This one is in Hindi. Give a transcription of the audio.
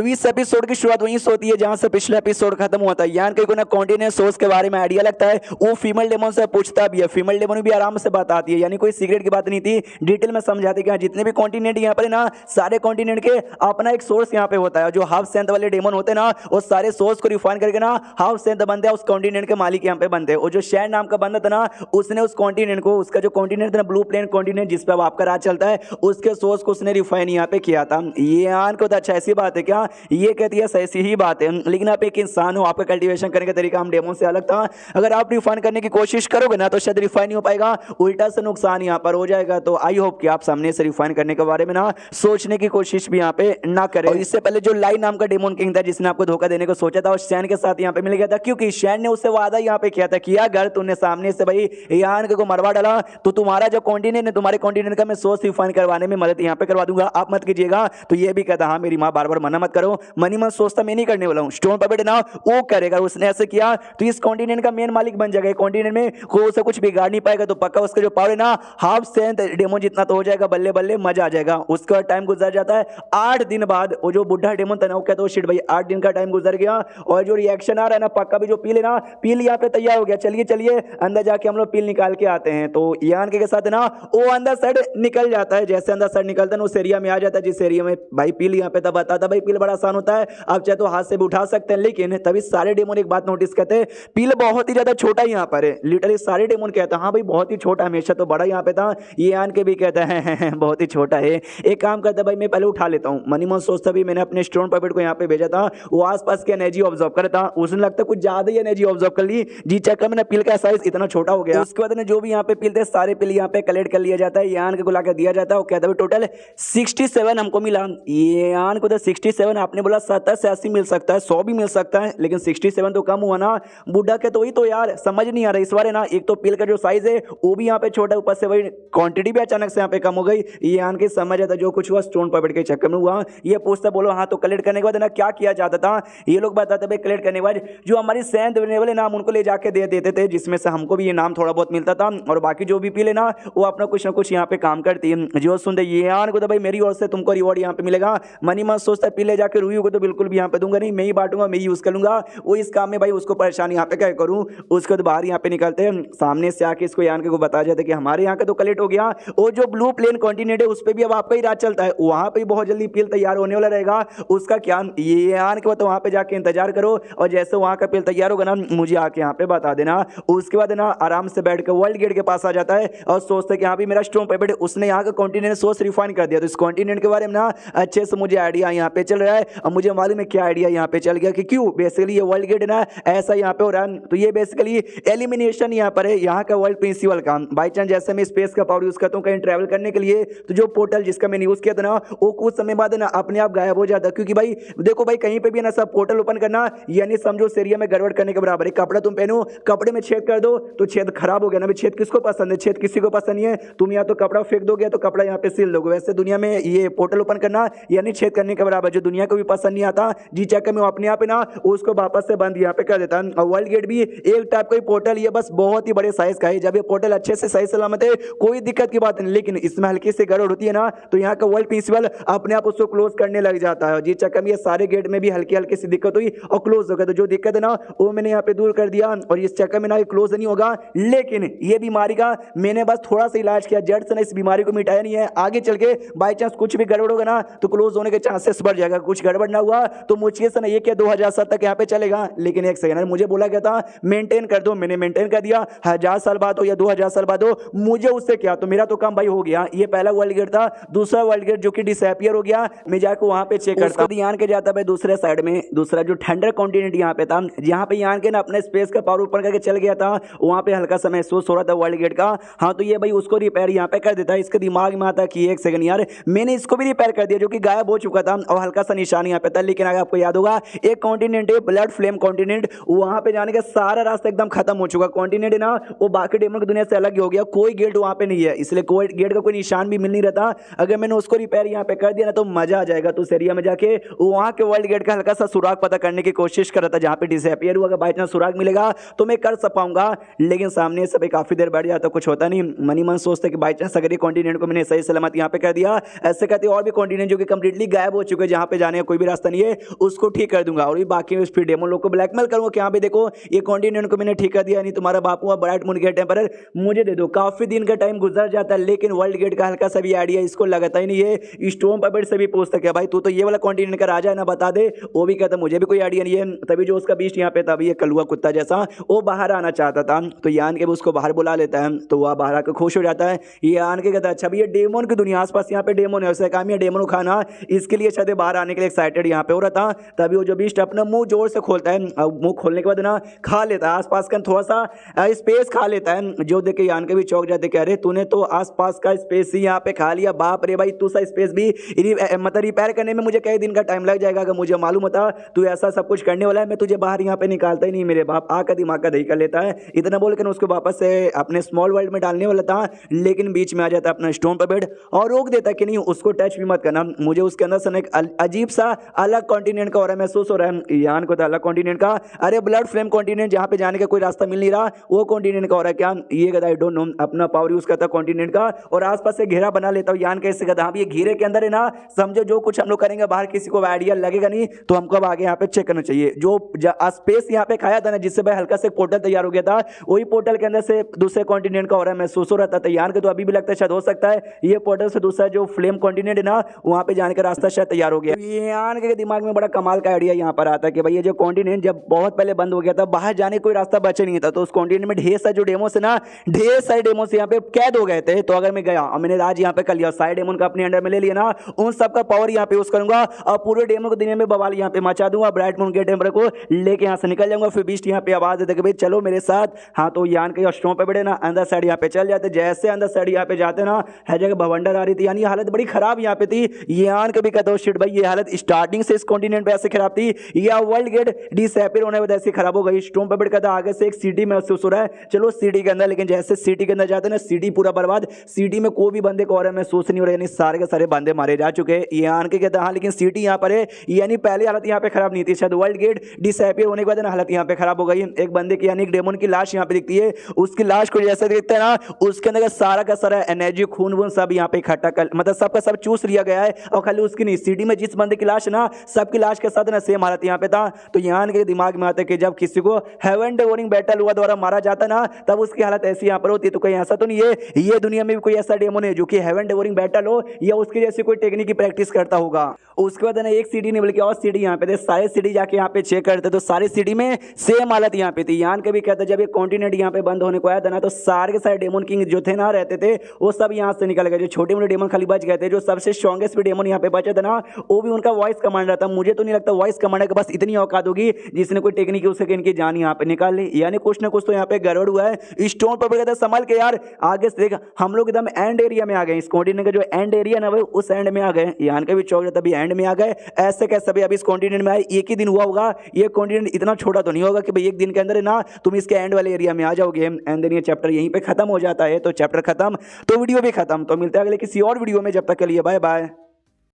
तो इस एपिसोड की शुरुआत वहीं से होती है जहां से पिछला एपिसोड खत्म हुआ था। यान को ना कॉन्टिनेंट सोर्स के बारे में आइडिया लगता है, वो फीमेल डेमन से पूछता भी है, फीमेल डेमन भी आराम से बताती है, यानी कोई सीक्रेट की बात नहीं थी, डिटेल में समझाती कि जितने भी कॉन्टिनेंट यहाँ पर ना सारे कॉन्टिनेंट के अपना एक सोर्स यहाँ पे होता है। जो हाफ सेंथ वाले डेमन होते हैं ना वो सारे सोर्स को रिफाइन करके ना हाफ सेंथ बनते हैं, उस कॉन्टिनेंट के मालिक यहाँ पे बनते हैं। और जो शैन नाम का बंदा था ना उसने उस कॉन्टिनेंट को, उसका जो कॉन्टिनेंट था ब्लू प्लेन कॉन्टिनेंट जिस पे अब आपका राज चलता है, उसके सोर्स को उसने रिफाइन यहाँ पे किया था। ये आन को तो अच्छा ऐसी बात है क्या, ये कहती है ऐसी ही बात है, लेकिन आप एक इंसान हो, आपका कल्टीवेशन करने का तरीका हम डेमो से अलग था। अगर आप रिफाइन करने की कोशिश करोगे ना तो शायद रिफाइन नहीं हो पाएगा, उल्टा से नुकसान यहाँ पर हो जाएगा। तो आई होप कि आप सामने से रिफाइन करने के बारे में ना सोचने की कोशिश भी यहाँ पे ना करें। और इससे पहले जो लाई नाम का डेमन किंग था जिसने आपको धोखा देने को सोचा था, और शैन के साथ यहाँ पे मिल गया था, क्योंकि शैन ने उससे वादा यहाँ पे किया था कि अगर तूने सामने से भाई यान को मरवा डाला तो तुम्हारा जो कॉन्टिनेंट है, तुम्हारे कॉन्टिनेंट का मैं सोर्स रिफाइन करवाने में मदद यहाँ पे करवा दूंगा, आप मत कीजिएगा। तो ये भी कहता हाँ मेरी माँ बार बार मना मत करो, मनी मन सोचता मैं नहीं करने वाला हूँ, स्टोन पपेट ना वो करेगा। उसने ऐसे किया तो इस कॉन्टिनेंट का मेन मालिक बन जाएगा, कॉन्टिनेंट में कोई उसे कुछ बिगाड़ नहीं पाएगा। तो पक्का उसका जो पावर है ना हाफ सेंथ डेमन जितना तो हो जाएगा, बल्ले बल्ले मजा आ जाएगा। उसके बाद टाइम गुजर जाता है 8 दिन बाद, वो जो बुढ़ा डेमन था ना वो कहता है शिट भाई 8 दिन का टाइम गुजर गया और जो रिएक्शन आ रहा है ना पक्का भी जो पील है ना, पील यहाँ पे तैयार हो गया, चलिए चलिए अंदर जाके हम लोग पील निकाल के आते हैं। तो यान के साथ ना वो अंदर साइड निकल जाता है, जैसे अंदर साइड निकलता है उस एरिया में आ जाता है जिस एरिया में भाई पील यहाँ पे तब बताता भाई पील बड़ा आसान होता है, आप चाहे तो हाथ से भी उठा सकते हैं। लेकिन तभी सारे डेमन एक बात नोटिस करते हैं, पील बहुत ही ज्यादा छोटा यहाँ पर है, लिटरली सारे डेमन कहते हैं हाँ भाई बहुत ही छोटा, हमेशा तो बड़ा यहाँ पे था, ये आन के भी कहता है बहुत ही छोटा है। एक काम करता भाई मैं पहले उठा लेता हूँ। मनीमन सोचता भी मैंने अपने स्टोन पपेट को यहाँ पे भेजा था, वो आसपास की एनर्जी ऑब्जर्व करता, उसने लगता कुछ ज्यादा ही एनर्जी ऑब्जर्व कर ली, जी चक्कर में पील का साइज इतना छोटा हो गया। उसके बाद जो भी यहाँ पे पील थे सारे पील यहाँ पे कलेक्ट कर लिया जाता है, यान के गुला कर दिया जाता है। वो कहता है टोटल 67 हमको मिला, ये यान को तो 67, आपने बोला 70 से 80 मिल सकता है, 100 भी मिल सकता है, लेकिन 67 तो कम हुआ ना बुढ़ा के। तो वही तो यार समझ नहीं आ रहा इस बार ना, एक तो पील का जो साइज है वो भी यहाँ पे छोटा, ऊपर से वही क्वांटिटी भी अचानक से यहाँ पे कम हो गई। ये यान के समझ आता जो कुछ हुआ स्टोन पपेट के चक्कर में हुआ। ये पूछता बोलो हाँ तो कलेक्ट करने के बाद ना क्या किया जाता था, ये लोग बताते भाई कलेक्ट करने के बाद जो हमारी सेंथ देने वाले नाम उनको ले जाके दे देते थे, जिसमें से हमको भी ये नाम थोड़ा बहुत मिलता था, और बाकी जो भी पीले ना वो अपना कुछ ना कुछ यहाँ पे काम करती है। जो सुनते ये यान को तो भाई मेरी ओर से तुमको रिवॉर्ड यहाँ पे मिलेगा। मनी मन सोचता है पीले जाके रूही को तो बिल्कुल भी यहाँ पे दूंगा नहीं, मैं ही बांटूंगा, मैं ही यूज कर लूंगा, वो इस काम में भाई उसको परेशान यहाँ पे क्या करूँ। उसके बाद बाहर यहाँ पे निकलते हैं, सामने से आके इसको यान को बता जाते कि हमारे यहाँ का तो कलेक्ट हो गया, और जो ब्लू प्लेन कॉन्टिनेंट है उस पर भी अब आपका ही राज चलता है, वहां पे बहुत जल्दी पील तैयार होने वाला रहेगा। उसका क्या ये यान के बाद वहां पे जाके इंतजार करो, और जैसे वहां का पील तैयार होगा ना मुझे आके यहाँ पे बता देना। उसके बाद ना आराम से बैठ कर वर्ल्ड गेट के पास आ जाता है और सोचता है कि यहाँ भी मेरा स्टोन पपेट उसने यहाँ का कॉन्टिनेंट सोर्स रिफाइन कर दिया, तो इस कॉन्टिनेंट के बारे में ना अच्छे से मुझे आइडिया यहाँ पे चल रहा है, और मुझे मालूम है क्या आइडिया यहाँ पे चल गया कि क्यों बेसिकली ये वर्ल्ड गेट ना ऐसा यहाँ पे हो रहा है। तो ये बेसिकली एलिमिनेशन यहाँ पर है यहाँ का वर्ल्ड प्रिंसिपल का। बाई चांस जैसे मैं स्पेस का पावर यूज करता हूँ कहीं ट्रैवल करने के लिए, तो जो पोर्टल जिसका मैंने यूज किया था ना वो कुछ समय बाद ना अपने आप गायब हो जाता, क्योंकि भाई देखो भाई कहीं पे भी ना सब पोर्टल ओपन करना यानी समझो उस एरिया में गड़बड़ करने के बराबर है। कपड़ा तुम पहनो, कपड़े में छेद कर दो तो छेद खराब हो गया ना, भाई छेद किसको पसंद है, छेद किसी को पसंद नहीं है। तुम या तो कपड़ा फेंक दोगे तो कपड़ा यहाँ पे सिल दोगे, वैसे दुनिया में ये पोर्टल ओपन करना यानी छेद करने के बराबर, जो दुनिया को भी पसंद नहीं आता, जी चक्कर में अपने आप ना उसको वापस से बंद यहाँ पे कर देता है। और वर्ल्ड गेट भी एक टाइप का पोर्टल, ये बस बहुत ही बड़े साइज का है, जब ये पोर्टल अच्छे से सही सलामत है कोई दिक्कत की बात नहीं, लेकिन इसमें हल्की से गड़बड़ होती है ना तो यहाँ का वर्ल्ड प्रिंसिपल अपने आप उसको क्लोज करने लग जाता है। जी चक्कर में ये सारे गेट में भी हल्की हल्की सी दिक्कत हुई और क्लोज हो गया, तो जो दिक्कत है ना वो मैंने यहाँ पे दूर कर दिया, और इस चक्कर में ना क्लोज नहीं होगा। लेकिन ये बीमारी का मैंने बस थोड़ा सा इलाज किया, जड़ से ना इस बीमारी को मिटाया नहीं है, आगे चल के बाई चांस कुछ भी गड़बड़ होगा ना तो क्लोज होने के चांसेस बढ़ जाएगा। कुछ गड़बड़ ना हुआ तो मुझे से ना ये क्या 2007 तक यहाँ पे चलेगा, लेकिन एक सेकंड मुझे बोला गया था मेंटेन कर दो, मैंने मेंटेन कर दिया, 1000 साल बाद हो या 2000 साल बाद हो मुझे उससे क्या, तो मेरा तो काम भाई हो गया। ये पहला वर्ल्ड गेट था, दूसरा वर्ल्ड गेट जो कि डिसअपियर हो गया, मैं जाकर वहां पे चेक करता हूं। यान के जाता भाई दूसरे साइड में, दूसरा जो ठंडर कॉन्टिनेंट यहाँ पे था, जहां पे यान के ना अपने स्पेस का पावर ऊपर करके चल गया था, वहां पे हल्का सा महसूस हो रहा था वर्ल्ड गेट का। हाँ तो ये भाई उसको रिपेयर यहाँ पे कर देता है। इसके दिमाग में आता कि एक सेकंड यार मैंने इसको भी रिपेयर कर दिया जो कि गायब हो चुका था, और हल्का सा निशान यहाँ पे था। लेकिन अगर आपको याद होगा एक कॉन्टिनेंट है ब्लड फ्लेम कॉन्टिनेंट, वहां पे जाने का सारा रास्ता एकदम खत्म हो चुका। कॉन्टिनेंट है ना वो बाकी डेमन की दुनिया से अलग हो गया, कोई गेट वहां पे नहीं है, इसलिए कोई गेट का कोई निशान भी मिल नहीं रहता। अगर मैंने उसको रिपेयर यहाँ पे कर दिया ना तो मजा आ जाएगा। तो उस एरिया में जाके वहां के वर्ल्ड गेट का हल्का सा सुराग पता करने की कोशिश कर रहा था जहां पे डिसअपियर हुआ। अगर बाई चांस सुराग मिलेगा तो मैं कर पाऊंगा, लेकिन सामने से काफी देर बैठ जाता, कुछ होता नहीं। मनी मन सोचते कि बाई चांस अगर ये कॉन्टिनेंट को मैंने सही सलामत यहाँ पे कर दिया, ऐसे कहते और भी कॉन्टिनेंट जो कि कंप्लीटली गायब हो चुके हैं जहां पे जाने का कोई भी रास्ता नहीं है, उसको ठीक कर दूंगा। और ये बाकी फिर डेमो लोग को ब्लैकमेल करूंगा कि यहाँ पे देखो ये कॉन्टिनेंट को मैंने ठीक कर दिया, नहीं तुम्हारा बापू हुआ ब्राइट मून गेट टेम्परर मुझे दे दो। काफी दिन का टाइम गुजर जाता है लेकिन वर्ल्ड गेट का हल्का सा भी आइडिया इसको लगता ही नहीं है। स्टोन पपेट से भी पूछता क्या भाई तू तो ये वाला कॉन्टिनेंट का राजा है ना, बता दे। वो भी कहता मुझे भी कोई आइडिया नहीं है। तभी जो उसका बीस्ट यहाँ पे तभी ये कलुआ कुत्ता जैसा वो बाहर आना चाहता था, तो यान के उसको बाहर बुला लेता है, तो वह बाहर आकर खुश हो जाता है। ये आन के कहता है अच्छा भी ये डेमोन की दुनिया आसपास यहाँ पे डेमोन है, उससे काम ये डेमोन को खाना, इसके लिए शायद बाहर आने के लिए एक्साइटेड यहाँ पे हो रहा था। तभी वो जो बीस्ट अपना मुंह जोर से खोलता है, मुंह खोलने के बाद ना खा लेता है आसपास का थोड़ा सा स्पेस खा लेता है, जो देख के यान के भी चौंक जाते कह रहे तूने तो आसपास का स्पेस ही यहाँ पे खा लिया, बाप रे भाई तू सा स्पेस भी मतलब रिपेयर करने में मुझे कई दिन का टाइम लग जाएगा, अगर मुझे मालूम होता तू ऐसा सब कुछ करने वाला है मैं तुझे बाहर यहाँ पे निकालता ही नहीं, मेरे बाप आका दिमाग का दही कर लेता है। इतना बोलकर उसको वापस से अपने स्मॉल वर्ल्ड में डालने वाला था, लेकिन बीच में आ जाता है अपना स्टोन पर बेड और रोक देता कि नहीं उसको टच भी मत करना, मुझे उसके अंदर से एक अजीब सा अलग कॉन्टिनेंट का हो रहा है, महसूस हो रहा है। यान को तो अलग कॉन्टिनेंट का, अरे ब्लड फ्लेम कॉन्टिनेंट जहाँ पे जाने का कोई रास्ता मिल नहीं रहा वो कॉन्टिनेंट का हो रहा है क्या, ये कहता आई डोंट नो। अपना पावर यूज करता कॉन्टिनेंट का और आसपास से घेरा बना लेता हूँ। यान कैसे कहता हाँ ये घेरे के अंदर है ना, समझो जो कुछ हम लोग करेंगे बाहर किसी को आइडिया लगेगा नहीं, तो हमको अब आगे यहाँ पे चेक करना चाहिए। जो स्पेस यहाँ पे खाया था ना जिससे भाई हल्का से पोर्टल तैयार हो गया था, वही पोर्टल के अंदर से दूसरे कॉन्टिनेंट का हो रहा है महसूस हो रहा था। तो यान के तो अभी भी लगता है शायद हो सकता है ये पोर्टल से दूसरा जो फ्लेम कॉन्टिनेंट है ना वहाँ पे जाने का रास्ता शायद तैयार हो गया। यान के दिमाग में बड़ा कमाल का आइडिया यहाँ पर आता है कि भाई ये जो कॉन्टिनेंट जब बहुत पहले बंद हो गया था, बाहर जाने कोई रास्ता बचा नहीं था, तो उस कॉन्टिनेंट में ढेर सारे जो डेमोस है ना, ढेर सारे डेमोस यहाँ पे कैद हो गए थे। तो अगर मैं गया और मैंने राज यहाँ पे कर लिया, सारे डेमोन का अपने अंडर में ले लिया ना, उन सबका पावर यहाँ पे यूज करूंगा और पूरे डेमो को दुनिया में बवाल यहाँ पे मचा दूंगा, ब्राइट मून गेट टेम्पर को लेके यहाँ से निकल जाऊंगा। फिर बीस्ट यहाँ पे आवाज देते कि भाई चलो मेरे साथ। हाँ तो यान के स्टोन पे बैठे ना अंदर साइड यहाँ पे चल जाते, जैसे अंदर साइड यहाँ पे जाते ना हर जगह भवंडर आ रही थी, यानी हालत बड़ी खराब यहाँ पे थी। यान कभी कहता शिट भाई ये हालत स्टार्टिंग से इस कॉन्टिनेंट पे ऐसे खराब थी या वर्ल्ड गेट डिसअपीयर होने बाद ऐसी खराब हो गई। स्टोन पे बैठ कहता आगे से एक सिटी महसूस हो रहा है, चलो सिटी के अंदर, लेकिन जैसे सिटी के अंदर जाते ना सिटी पूरा बर्बाद, सिटी में कोई भी बंदे को और है महसूस नहीं हो रहा, यानी सारे के सारे बंदे मारे जा चुके हैं। यान के कहता हाँ लेकिन सिटी यहाँ पर है, यानी पहले हालत यहाँ पे खराब नहीं थी, शायद वर्ल्ड गेट डिसअपीयर होने के बाद ना हालत यहाँ पे खराब हो गई। एक बंदे की यानी एक डेमोन की लाश यहाँ पे दिखती है, उसकी लाश को जैसे देखते हैं ना उसके अंदर सारा का सारा एनर्जी खून वून सब यहाँ पे इकट्ठा कर मतलब सबका सब चूस लिया गया है। और खाली उसकी नहीं, सिटी में जिस बंदे की लाश है ना सबकी लाश के साथ ना सेम हालत यहाँ पे था। तो यान के दिमाग में आता है कि जब किसी को हेवन डेवोरिंग बैटल हुआ द्वारा मारा जाता ना तब उसकी हालत ऐसी यहाँ पर होती है। तो कहीं ऐसा तो नहीं है ये दुनिया में भी कोई ऐसा डेमोन है जो कि हेवन डेवोरिंग बैटल हो या उसकी जैसी कोई टेक्निक की प्रैक्टिस करता होगा। उसके बाद ना एक सीडी नहीं बल्कि और सीडी यहाँ पे थे, सारे सीडी जाके यहाँ पे चेक करते तो सारी सीडी में सेम हालत यहाँ पे थी। यान के भी कहता जब ये कॉन्टिनेंट यहाँ पे बंद होने को आया था ना तो सारे के सारे डेमोन किंग जो थे ना रहते थे वो सब यहाँ से निकल गए, जो छोटे मोटे डेमोन खाली बच गए थे। जो सबसे स्ट्रॉन्गेस्ट भी डेमोन यहाँ पे बचे थे ना वो भी उनका वॉइस कमांडर था। मुझे तो नहीं लगता वॉइस कमांडर के पास इतनी औकात होगी जिसने कोई टेक्निक यूज करके इनकी जान यहाँ पे निकाल ली, यानी कुछ ना कुछ तो यहाँ पे गड़बड़ हुआ है। स्टोन पर कहता संभल के यार आगे से देख, हम लोग एकदम एंड एरिया में आ गए, इस कॉन्टिनेंट का जो एंड एरिया ना वो उस एंड में आ गए। यान के भी चौक जाता अभी एंड में आ गए, ऐसे कैसे अभी इस कॉन्टिनेंट में आए, एक ही दिन हुआ होगा, ये कॉन्टिनेंट इतना छोटा तो नहीं होगा कि भाई एक दिन के अंदर है ना तुम इसके एंड वाले एरिया में आ जाओगे। एंड देन ये चैप्टर यहीं पे खत्म हो जाता है। तो चैप्टर खत्म तो वीडियो भी खत्म, तो मिलता है अगले किसी और वीडियो में, जब तक के लिए बाय बाय।